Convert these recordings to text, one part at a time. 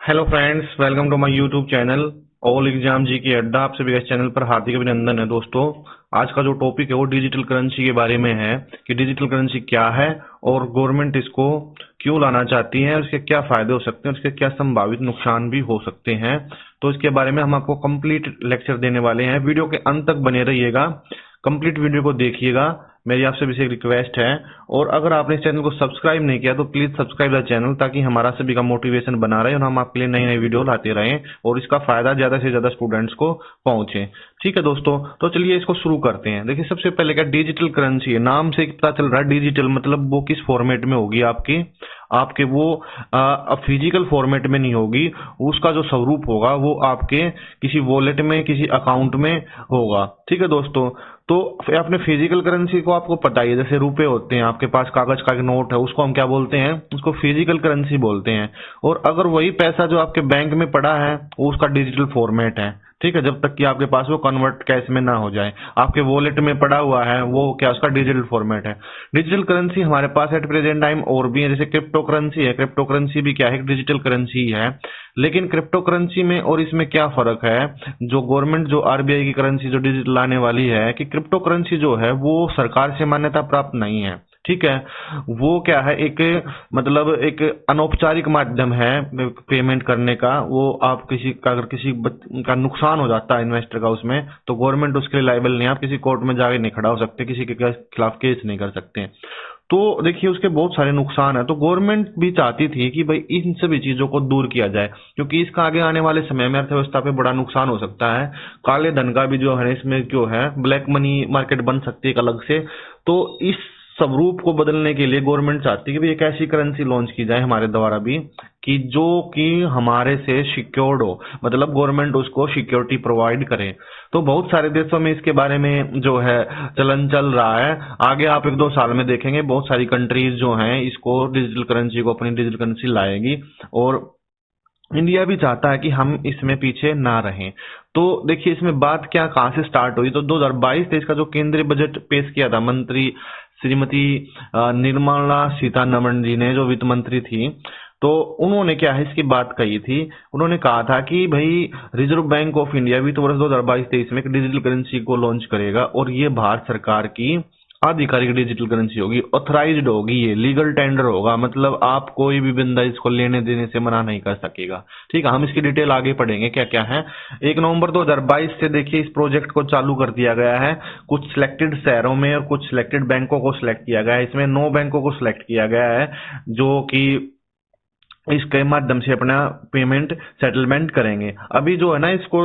Hello friends, welcome to my YouTube channel all exam जी की अड्डा। आप सभी का इस चैनल पर हार्दिक अभिनंदन है। दोस्तों, आज का जो टॉपिक है वो डिजिटल करेंसी के बारे में है कि डिजिटल करेंसी क्या है और गवर्नमेंट इसको क्यों लाना चाहती है, उसके क्या फायदे हो सकते हैं, उसके क्या संभावित नुकसान भी हो सकते हैं। तो इसके बारे में हम आपको कंप्लीट लेक्चर देने वाले हैं। वीडियो के अंत तक बने रहिएगा, कंप्लीट वीडियो को देखिएगा। मेरी आपसे विशेष रिक्वेस्ट है, और अगर आपने इस चैनल को सब्सक्राइब नहीं किया तो प्लीज सब्सक्राइब द चैनल, ताकि हमारा सभी का मोटिवेशन बना रहे और हम आपके लिए नई नई वीडियो लाते रहें और इसका फायदा ज्यादा से ज्यादा स्टूडेंट्स को पहुंचे। ठीक है दोस्तों, तो चलिए इसको शुरू करते हैं। देखिए, सबसे पहले क्या डिजिटल करेंसी है, नाम से पता चल रहा है डिजिटल मतलब वो किस फॉर्मेट में होगी, आपके वो फिजिकल फॉर्मेट में नहीं होगी। उसका जो स्वरूप होगा वो आपके किसी वॉलेट में, किसी अकाउंट में होगा। ठीक है दोस्तों, तो अपने फिजिकल करेंसी को आपको पता ही है, जैसे रुपए होते हैं आपके पास, कागज का एक नोट है, उसको हम क्या बोलते हैं, उसको फिजिकल करेंसी बोलते हैं। और अगर वही पैसा जो आपके बैंक में पड़ा है वो उसका डिजिटल फॉर्मेट है। ठीक है, जब तक कि आपके पास वो कन्वर्ट कैश में ना हो जाए, आपके वॉलेट में पड़ा हुआ है वो क्या, उसका डिजिटल फॉर्मेट है। डिजिटल करेंसी हमारे पास एट प्रेजेंट टाइम और भी है, जैसे क्रिप्टो करेंसी है। क्रिप्टो करेंसी भी क्या है, डिजिटल करेंसी है। लेकिन क्रिप्टो करेंसी में और इसमें क्या फर्क है, जो गवर्नमेंट जो आरबीआई की करेंसी जो डिजिटल लाने वाली है, कि क्रिप्टो करेंसी जो है वो सरकार से मान्यता प्राप्त नहीं है। ठीक है, वो क्या है, एक मतलब एक अनौपचारिक माध्यम है पेमेंट करने का। वो आप किसी का, अगर किसी का नुकसान हो जाता है इन्वेस्टर का उसमें, तो गवर्नमेंट उसके लिए लायबल नहीं है। आप किसी कोर्ट में जाके नहीं खड़ा हो सकते, किसी के खिलाफ केस नहीं कर सकते। तो देखिए, उसके बहुत सारे नुकसान है। तो गवर्नमेंट भी चाहती थी कि भाई इन सभी चीजों को दूर किया जाए, क्योंकि इसका आगे आने वाले समय में अर्थव्यवस्था पे बड़ा नुकसान हो सकता है। काले धन का भी जो है इसमें जो है ब्लैक मनी मार्केट बन सकती है एक अलग से। तो इस स्वरूप को बदलने के लिए गवर्नमेंट चाहती है कि एक ऐसी करेंसी लॉन्च की जाए हमारे द्वारा भी, कि जो कि हमारे से सिक्योर्ड हो, मतलब गवर्नमेंट उसको सिक्योरिटी प्रोवाइड करे। तो बहुत सारे देशों में इसके बारे में जो है चलन चल रहा है। आगे आप 1-2 साल में देखेंगे बहुत सारी कंट्रीज जो हैं इसको डिजिटल करेंसी को, अपनी डिजिटल करेंसी लाएगी, और इंडिया भी चाहता है कि हम इसमें पीछे ना रहें। तो देखिए, इसमें बात क्या कहां से स्टार्ट हुई, तो 2022-23 का जो केंद्रीय बजट पेश किया था मंत्री श्रीमती निर्मला सीतारमण जी ने, जो वित्त मंत्री थी, तो उन्होंने क्या है इसकी बात कही थी। उन्होंने कहा था कि भाई रिजर्व बैंक ऑफ इंडिया वित्त वर्ष 2022-23 में एक डिजिटल करेंसी को लॉन्च करेगा, और ये भारत सरकार की आधिकारिक डिजिटल करेंसी होगी, ऑथराइज्ड होगी, ये लीगल टेंडर होगा, मतलब आप कोई भी बंदा इसको लेने देने से मना नहीं कर सकेगा। ठीक है, हम इसकी डिटेल आगे पढ़ेंगे क्या क्या है। 1 नवंबर 2022 से देखिए इस प्रोजेक्ट को चालू कर दिया गया है। कुछ सिलेक्टेड शहरों में और कुछ सिलेक्टेड बैंकों को सिलेक्ट किया गया है। इसमें 9 बैंकों को सिलेक्ट किया गया है जो कि इसके माध्यम से अपना पेमेंट सेटलमेंट करेंगे। अभी जो है ना, इसको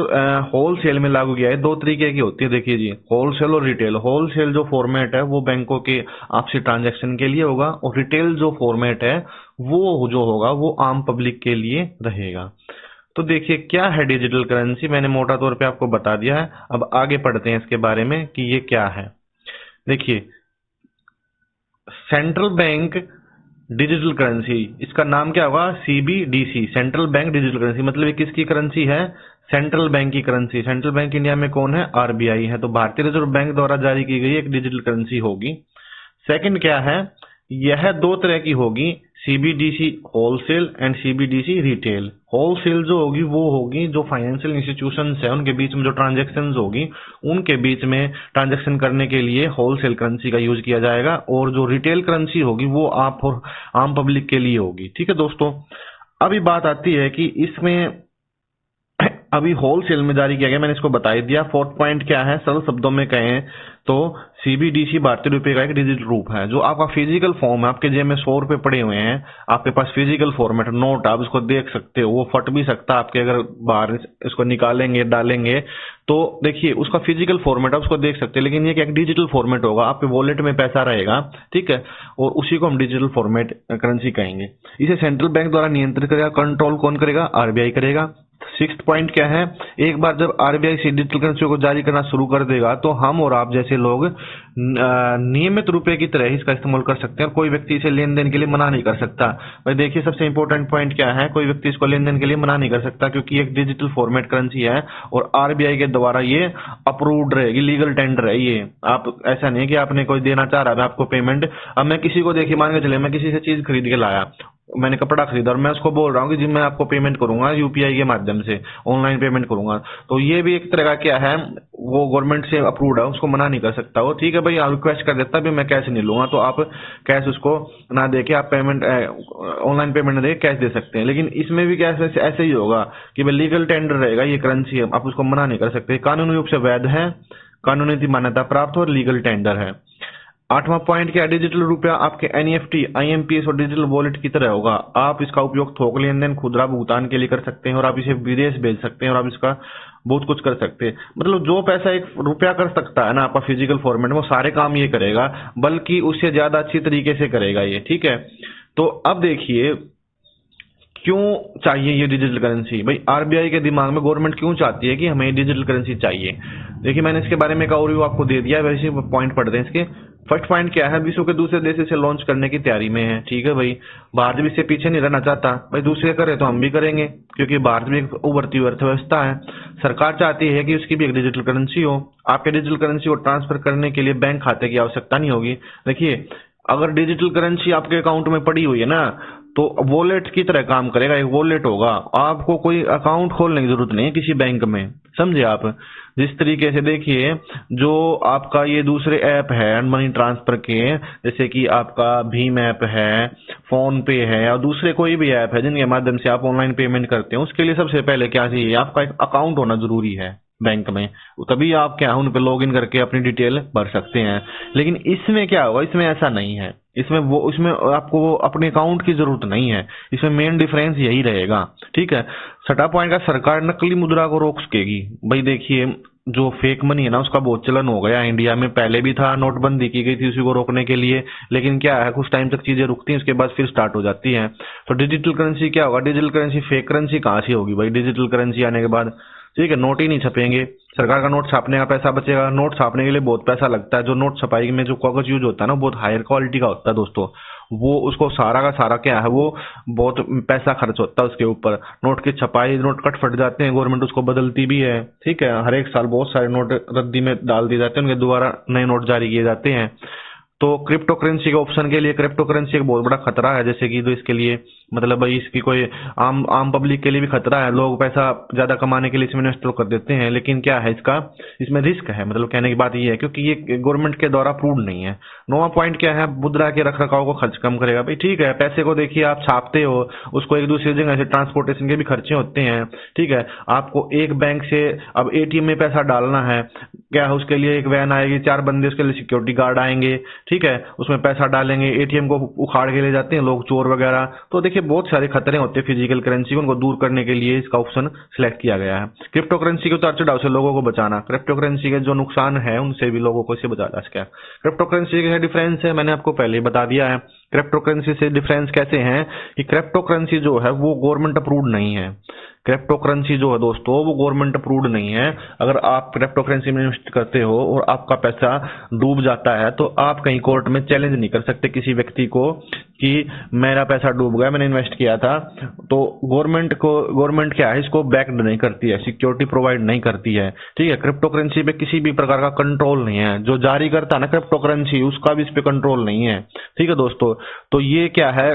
होलसेल में लागू किया है। 2 तरीके की होती है, देखिए जी, होलसेल और रिटेल। होलसेल जो फॉर्मेट है वो बैंकों के आपसी ट्रांजैक्शन के लिए होगा, और रिटेल जो फॉर्मेट है वो जो होगा वो आम पब्लिक के लिए रहेगा। तो देखिए क्या है डिजिटल करेंसी, मैंने मोटा तौर पे आपको बता दिया है। अब आगे पढ़ते हैं इसके बारे में कि ये क्या है। देखिए, सेंट्रल बैंक डिजिटल करेंसी, इसका नाम क्या होगा, CBDC, central bank digital currency. मतलब ये किसकी करेंसी है, सेंट्रल बैंक की करेंसी। सेंट्रल बैंक इंडिया में कौन है, आरबीआई है। तो भारतीय रिजर्व बैंक द्वारा जारी की गई एक डिजिटल करेंसी होगी। सेकंड क्या है, यह 2 तरह की होगी, CBDC wholesale and CBDC retail. Wholesale जो होगी वो होगी जो फाइनेंशियल इंस्टीट्यूशंस है उनके बीच में जो ट्रांजैक्शंस होगी, उनके बीच में ट्रांजैक्शन करने के लिए होलसेल करेंसी का यूज किया जाएगा। और जो रिटेल करेंसी होगी वो आप और आम पब्लिक के लिए होगी। ठीक है दोस्तों, अभी बात आती है कि इसमें अभी होलसेल में जारी किया गया, मैंने इसको बता ही दिया। 4th पॉइंट क्या है, सरल शब्दों में कहें तो सीबीडीसी भारतीय रुपए का एक डिजिटल रूप है। जो आपका फिजिकल फॉर्म है, आपके जेब में 100 रुपए पड़े हुए हैं, आपके पास फिजिकल फॉर्मेट नोट, आप इसको देख सकते हो, वो फट भी सकता है आपके, अगर बाहर इसको निकालेंगे डालेंगे तो देखिए उसका फिजिकल फॉर्मेट आप उसको देख सकते हैं। लेकिन ये एक डिजिटल फॉर्मेट होगा, आपके वॉलेट में पैसा रहेगा। ठीक है, और उसी को हम डिजिटल फॉर्मेट करेंसी कहेंगे। इसे सेंट्रल बैंक द्वारा नियंत्रित करेगा, कंट्रोल कौन करेगा, आरबीआई करेगा। 6th पॉइंट क्या है, एक बार जब आरबीआई से डिजिटल करेंसी को जारी करना शुरू कर देगा तो हम और आप जैसे लोग नियमित रुपए की तरह ही इसका इस्तेमाल कर सकते हैं, और कोई व्यक्ति इसे लेन देन के लिए मना नहीं कर सकता। भाई देखिए, सबसे इंपॉर्टेंट पॉइंट क्या है, कोई व्यक्ति इसको लेन देन के लिए मना नहीं कर सकता, क्योंकि एक डिजिटल फॉर्मेट करेंसी है और आरबीआई के द्वारा ये अप्रूव्ड रहेगी, लीगल टेंडर है ये। आप ऐसा नहीं कि आपने कोई देना चाह रहा है आपको पेमेंट, अब मैं किसी को देखिए, मान के चले मैं किसी से चीज खरीद के लाया, मैंने कपड़ा खरीदा और मैं उसको बोल रहा हूँ कि जी मैं आपको पेमेंट करूंगा यूपीआई के माध्यम से, ऑनलाइन पेमेंट करूंगा, तो ये भी एक तरह का क्या है, वो गवर्नमेंट से अप्रूव्ड है, उसको मना नहीं कर सकता वो। ठीक है भाई, आप रिक्वेस्ट कर देता भी मैं कैश नहीं लूंगा, तो आप कैश उसको ना दे के आप पेमेंट ऑनलाइन पेमेंट दे कैश दे सकते हैं। लेकिन इसमें भी क्या ऐसे ही होगा कि भाई लीगल टेंडर रहेगा, ये करेंसी है, आप उसको मना नहीं कर सकते, कानूनी रूप से वैध है, कानूनी मान्यता प्राप्त और लीगल टेंडर है। 8वां पॉइंट क्या है, डिजिटल रुपया आपके एनईएफटी, आईएमपीएस और डिजिटल वॉलेट की तरह होगा। आप इसका उपयोग थोक लेन देन, खुदरा भुगतान के लिए कर सकते हैं और आप इसे विदेश भेज सकते हैं और आप इसका बहुत कुछ कर सकते हैं। मतलब जो पैसा एक रुपया कर सकता है ना आपका फिजिकल फॉर्मेट में, वो सारे काम ये करेगा, बल्कि उससे ज्यादा अच्छी तरीके से करेगा ये। ठीक है, तो अब देखिए क्यों चाहिए ये डिजिटल करेंसी। भाई आरबीआई के दिमाग में गवर्नमेंट क्यों चाहती है कि हमें डिजिटल करेंसी चाहिए। देखिए मैंने इसके बारे में एक ओवरव्यू आपको दे दिया है, वैसे पॉइंट पढ़ते हैं इसके। फर्स्ट पॉइंट क्या है, विश्व के दूसरे देश इसे लॉन्च करने की तैयारी में है। ठीक है भाई, भारत भी इससे पीछे नहीं रहना चाहता, भाई दूसरे करे तो हम भी करेंगे, क्योंकि भारत में एक उभरती हुई अर्थव्यवस्था है। सरकार चाहती है कि उसकी भी एक डिजिटल करेंसी हो। आपके डिजिटल करेंसी को ट्रांसफर करने के लिए बैंक खाते की आवश्यकता नहीं होगी। देखिए अगर डिजिटल करेंसी आपके अकाउंट में पड़ी हुई है ना, तो वॉलेट की तरह काम करेगा, एक वॉलेट होगा, आपको कोई अकाउंट खोलने की जरूरत नहीं है किसी बैंक में, समझे आप। जिस तरीके से देखिए जो आपका ये दूसरे ऐप है मनी ट्रांसफर के, जैसे कि आपका भीम ऐप है, फोन पे है और दूसरे कोई भी ऐप है जिनके माध्यम से आप ऑनलाइन पेमेंट करते हैं, उसके लिए सबसे पहले क्या चाहिए, आपका एक अकाउंट होना जरूरी है बैंक में, तभी आप क्या उन पे लॉग इन करके अपनी डिटेल भर सकते हैं। लेकिन इसमें क्या होगा, इसमें ऐसा नहीं है, इसमें आपको अपने अकाउंट की जरूरत नहीं है, इसमें मेन डिफरेंस यही रहेगा। ठीक है, 6वां पॉइंट का, सरकार नकली मुद्रा को रोक सकेगी। भाई देखिए जो फेक मनी है ना उसका बहुत चलन हो गया इंडिया में, पहले भी था, नोटबंदी की गई थी उसी को रोकने के लिए, लेकिन क्या है कुछ टाइम तक चीजें रुकती हैं, उसके बाद फिर स्टार्ट हो जाती हैं। तो डिजिटल करेंसी क्या होगा, डिजिटल करेंसी फेक करेंसी कहाँ से होगी भाई, डिजिटल करेंसी आने के बाद ठीक है नोट ही नहीं छपेंगे, सरकार का नोट छापने का पैसा बचेगा। नोट छापने के लिए बहुत पैसा लगता है, जो नोट छपाई में जो कागज यूज होता है ना बहुत हायर क्वालिटी का होता है दोस्तों, वो उसको सारा का सारा क्या है वो बहुत पैसा खर्च होता है उसके ऊपर। नोट की छपाई, नोट कट फट जाते हैं, गवर्नमेंट उसको बदलती भी है। ठीक है, हर एक साल बहुत सारे नोट रद्दी में डाल दिए जाते हैं, उनके दोबारा नए नोट जारी किए जाते हैं। तो क्रिप्टो करेंसी के ऑप्शन के लिए, क्रिप्टो करेंसी एक बहुत बड़ा खतरा है, जैसे कि तो इसके लिए मतलब भाई इसकी कोई आम पब्लिक के लिए भी खतरा है, लोग पैसा ज्यादा कमाने के लिए इसमें इन्वेस्ट कर देते हैं, लेकिन क्या है इसका, इसमें रिस्क है, मतलब कहने की बात ये है क्योंकि ये गवर्नमेंट के द्वारा अप्रूव्ड नहीं है। 9वां पॉइंट क्या है, मुद्रा के रख रखाव को खर्च कम करेगा। भाई ठीक है, पैसे को देखिए आप छापते हो, उसको एक दूसरी जगह से ट्रांसपोर्टेशन के भी खर्चे होते हैं। ठीक है, आपको एक बैंक से अब एटीएम में पैसा डालना है, क्या है उसके लिए एक वैन आएगी, 4 बंदे उसके लिए सिक्योरिटी गार्ड आएंगे, ठीक है उसमें पैसा डालेंगे, एटीएम को उखाड़ के ले जाते हैं लोग, चोर वगैरह। तो देखिए बहुत सारे खतरे होते हैं फिजिकल करेंसी को, उनको दूर करने के लिए इसका ऑप्शन सिलेक्ट किया गया है। क्रिप्टो करेंसी के उतार चढ़ाव से लोगों को बचाना, क्रिप्टो करेंसी के जो नुकसान है उनसे भी लोगों को इसे बचा जा सके। क्रिप्टो करेंसी के डिफरेंस है मैंने आपको पहले ही बता दिया है। क्रिप्टो करेंसी से डिफरेंस कैसे है कि क्रिप्टो करेंसी जो है वो गवर्नमेंट अप्रूव्ड नहीं है। क्रिप्टो करेंसी जो है दोस्तों वो गवर्नमेंट अप्रूव्ड नहीं है। अगर आप क्रिप्टो करेंसी में इन्वेस्ट करते हो और आपका पैसा डूब जाता है तो आप कहीं कोर्ट में चैलेंज नहीं कर सकते किसी व्यक्ति को कि मेरा पैसा डूब गया, मैंने इन्वेस्ट किया था। तो गवर्नमेंट क्या है इसको बैक्ड नहीं करती है, सिक्योरिटी प्रोवाइड नहीं करती है। ठीक है, क्रिप्टो करेंसी पे किसी भी प्रकार का कंट्रोल नहीं है, जो जारी करता है ना क्रिप्टो करेंसी उसका भी इस पे कंट्रोल नहीं है। ठीक है दोस्तों, तो ये क्या है,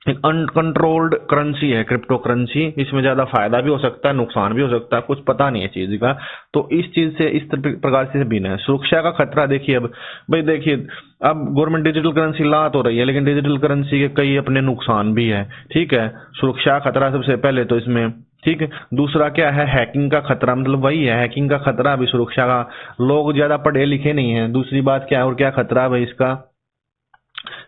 एक अनकंट्रोल्ड करेंसी है क्रिप्टो करेंसी। इसमें ज्यादा फायदा भी हो सकता है, नुकसान भी हो सकता है, कुछ पता नहीं है चीज का। तो इस चीज से इस प्रकार से भिन्न है। सुरक्षा का खतरा देखिए, अब भाई देखिए अब गवर्नमेंट डिजिटल करेंसी ला तो रही है, लेकिन डिजिटल करेंसी के कई अपने नुकसान भी है। ठीक है, सुरक्षा खतरा सबसे पहले तो इसमें, ठीक है। दूसरा क्या है, हैकिंग का खतरा, मतलब वही है हैकिंग का खतरा अभी, सुरक्षा का, लोग ज्यादा पढ़े लिखे नहीं है। दूसरी बात क्या है और क्या खतरा है भाई इसका,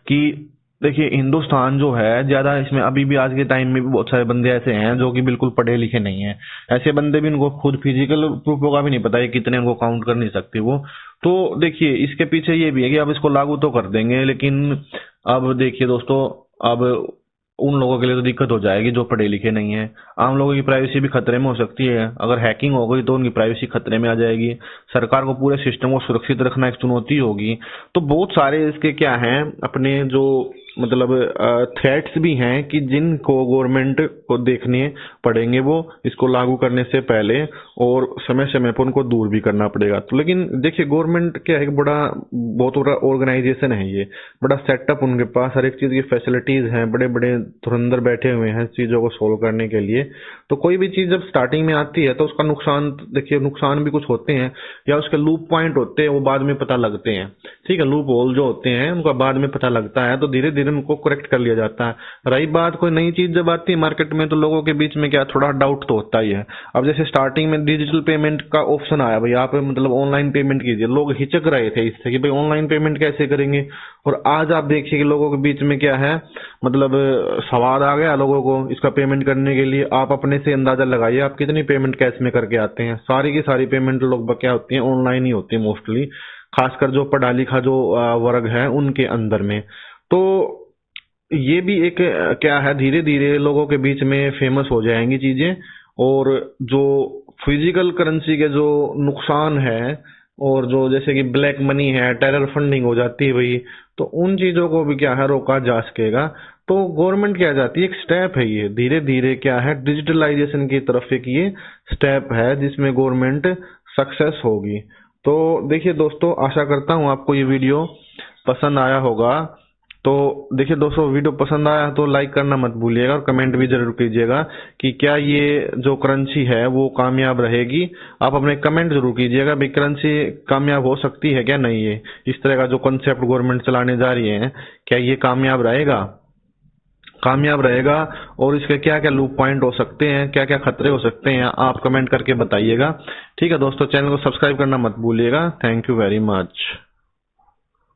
कि देखिए हिंदुस्तान जो है ज्यादा इसमें अभी भी आज के टाइम में भी बहुत सारे बंदे ऐसे हैं जो कि बिल्कुल पढ़े लिखे नहीं है। ऐसे बंदे भी उनको खुद फिजिकल प्रूफ का भी नहीं पता है कितने उनको काउंट कर नहीं सकते वो। तो देखिए इसके पीछे ये भी है कि अब इसको लागू तो कर देंगे, लेकिन अब देखिए दोस्तों अब उन लोगों के लिए तो दिक्कत हो जाएगी जो पढ़े लिखे नहीं है। आम लोगों की प्राइवेसी भी खतरे में हो सकती है, अगर हैकिंग हो गई तो उनकी प्राइवेसी खतरे में आ जाएगी। सरकार को पूरे सिस्टम को सुरक्षित रखना एक चुनौती होगी। तो बहुत सारे इसके क्या हैं अपने जो मतलब थ्रेट्स भी हैं कि जिनको गवर्नमेंट को देखने पड़ेंगे वो इसको लागू करने से पहले, और समय समय पर उनको दूर भी करना पड़ेगा। तो लेकिन देखिए गवर्नमेंट क्या है कि बहुत बड़ा ऑर्गेनाइजेशन है, ये बड़ा सेटअप, उनके पास हर एक चीज की फैसिलिटीज हैं, बड़े बड़े धुरंधर बैठे हुए हैं चीजों को सोल्व करने के लिए। तो कोई भी चीज जब स्टार्टिंग में आती है तो उसका नुकसान, देखिए नुकसान भी कुछ होते हैं या उसके लूप पॉइंट होते हैं, वो बाद में पता लगते हैं। ठीक है, लूप होल जो होते हैं उनका बाद में पता लगता है, तो धीरे धीरे उनको करेक्ट कर लिया जाता है। रही बात कोई नई चीज जब आती है मार्केट में तो लोगों के बीच में क्या थोड़ा डाउट तो होता ही है। अब जैसे स्टार्टिंग में डिजिटल पेमेंट का ऑप्शन आया, भाई आप मतलब ऑनलाइन पेमेंट कीजिए, लोग हिचक रहे थे इससे कि भाई ऑनलाइन पेमेंट कैसे करेंगे। और आज आप देखिए कि लोगों के बीच में क्या है, मतलब सवाल आ गया लोगों को इसका पेमेंट करने के लिए। आप अपने से अंदाजा लगाइए आप कितनी पेमेंट कैश में करके आते हैं। सारी की सारी पेमेंट लोग क्या होती है, ऑनलाइन ही होती है मोस्टली, खासकर जो पढ़ा लिखा जो वर्ग है उनके अंदर में। तो ये भी एक क्या है, धीरे धीरे लोगों के बीच में फेमस हो जाएंगी चीजें। और जो फिजिकल करेंसी के जो नुकसान है, और जो जैसे कि ब्लैक मनी है, टेरर फंडिंग हो जाती है भाई, तो उन चीजों को भी क्या है रोका जा सकेगा। तो गवर्नमेंट क्या जाती है, एक स्टेप है ये, धीरे धीरे क्या है डिजिटलाइजेशन की तरफ एक ये स्टेप है जिसमें गवर्नमेंट सक्सेस होगी। तो देखिए दोस्तों, आशा करता हूँ आपको ये वीडियो पसंद आया होगा। तो देखिए दोस्तों, वीडियो पसंद आया तो लाइक करना मत भूलिएगा और कमेंट भी जरूर कीजिएगा कि क्या ये जो करेंसी है वो कामयाब रहेगी। आप अपने कमेंट जरूर कीजिएगा भाई करेंसी कामयाब हो सकती है क्या नहीं, ये इस तरह का जो कॉन्सेप्ट गवर्नमेंट चलाने जा रही है क्या ये कामयाब रहेगा और इसके क्या क्या लूप पॉइंट हो सकते हैं, क्या क्या खतरे हो सकते हैं, आप कमेंट करके बताइएगा। ठीक है दोस्तों, चैनल को सब्सक्राइब करना मत भूलिएगा। Thank you very much.